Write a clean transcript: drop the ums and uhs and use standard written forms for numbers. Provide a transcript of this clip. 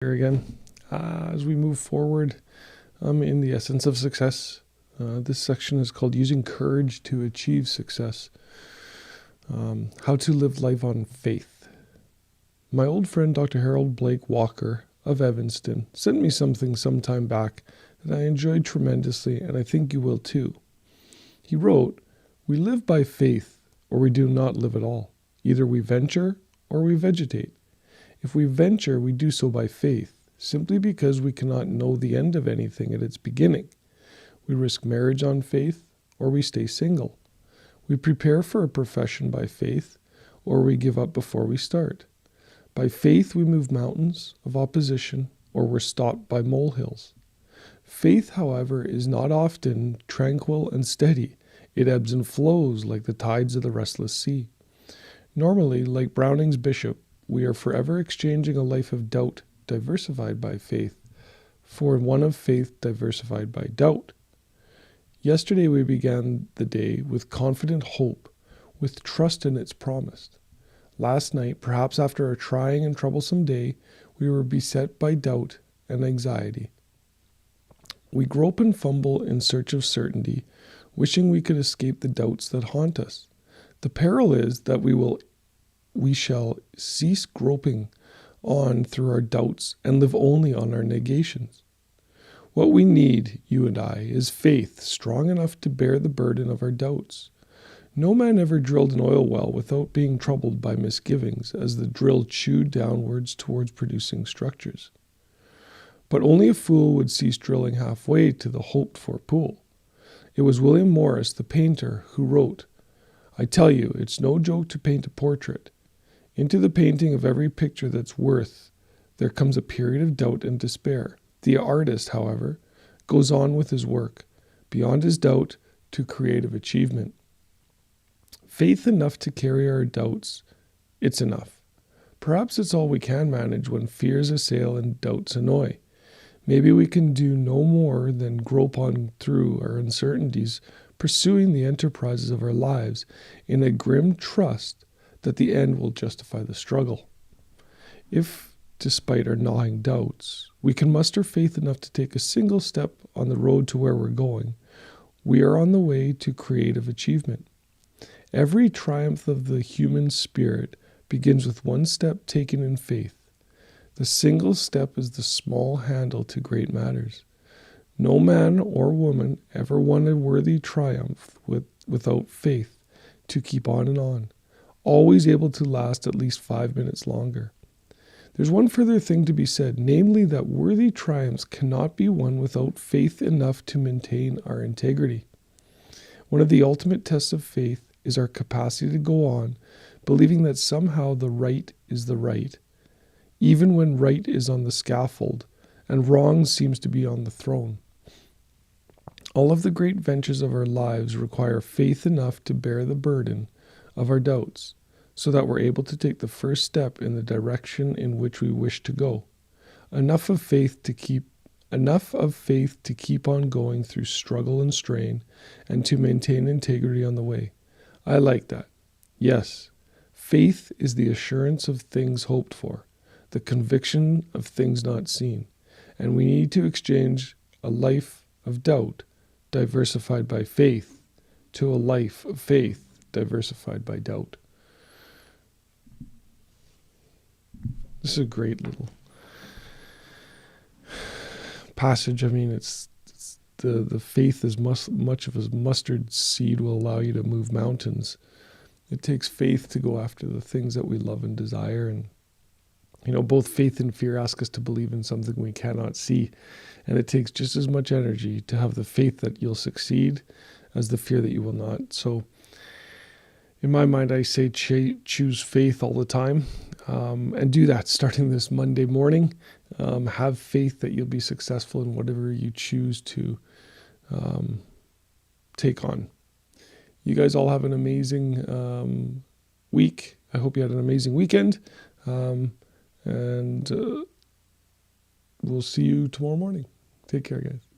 Here again. As we move forward in the essence of success, this section is called Using Courage to Achieve Success. How to live life on faith. My old friend Dr. Harold Blake Walker of Evanston sent me something some time back that I enjoyed tremendously, and I think you will too. He wrote, "We live by faith, or we do not live at all. Either we venture or we vegetate. If we venture, we do so by faith, simply because we cannot know the end of anything at its beginning. We risk marriage on faith, or we stay single. We prepare for a profession by faith, or we give up before we start. By faith, we move mountains of opposition, or we're stopped by molehills. Faith, however, is not often tranquil and steady. It ebbs and flows like the tides of the restless sea. Normally, like Browning's bishop, we are forever exchanging a life of doubt diversified by faith for one of faith diversified by doubt. Yesterday we began the day with confident hope, with trust in its promise. Last night, perhaps after a trying and troublesome day, we were beset by doubt and anxiety. We grope and fumble in search of certainty, wishing we could escape the doubts that haunt us. The peril is that we shall cease groping on through our doubts and live only on our negations. What we need, you and I, is faith strong enough to bear the burden of our doubts. No man ever drilled an oil well without being troubled by misgivings as the drill chewed downwards towards producing structures. But only a fool would cease drilling halfway to the hoped-for pool. It was William Morris, the painter, who wrote, "I tell you, it's no joke to paint a portrait. Into the painting of every picture that's worth, there comes a period of doubt and despair. The artist, however, goes on with his work, beyond his doubt, to creative achievement. Faith enough to carry our doubts, it's enough. Perhaps it's all we can manage when fears assail and doubts annoy. Maybe we can do no more than grope on through our uncertainties, pursuing the enterprises of our lives in a grim trust that the end will justify the struggle. If, despite our gnawing doubts, we can muster faith enough to take a single step on the road to where we're going, we are on the way to creative achievement. Every triumph of the human spirit begins with one step taken in faith. The single step is the small handle to great matters. No man or woman ever won a worthy triumph without faith to keep on and on, always able to last at least 5 minutes longer. There's one further thing to be said, namely that worthy triumphs cannot be won without faith enough to maintain our integrity. One of the ultimate tests of faith is our capacity to go on, believing that somehow the right is the right, even when right is on the scaffold and wrong seems to be on the throne. All of the great ventures of our lives require faith enough to bear the burden of our doubts, so that we're able to take the first step in the direction in which we wish to go. Enough of faith to keep on going through struggle and strain, and to maintain integrity on the way. I like that. Yes, faith is the assurance of things hoped for, the conviction of things not seen, and we need to exchange a life of doubt diversified by faith to a life of faith diversified by doubt." This is a great little passage. I mean, it's the faith as much of a mustard seed will allow you to move mountains. It takes faith to go after the things that we love and desire. And, both faith and fear ask us to believe in something we cannot see. And it takes just as much energy to have the faith that you'll succeed as the fear that you will not. So, in my mind, I say choose faith all the time, and do that starting this Monday morning. Have faith that you'll be successful in whatever you choose to take on. You guys all have an amazing week. I hope you had an amazing weekend, and we'll see you tomorrow morning. Take care, guys.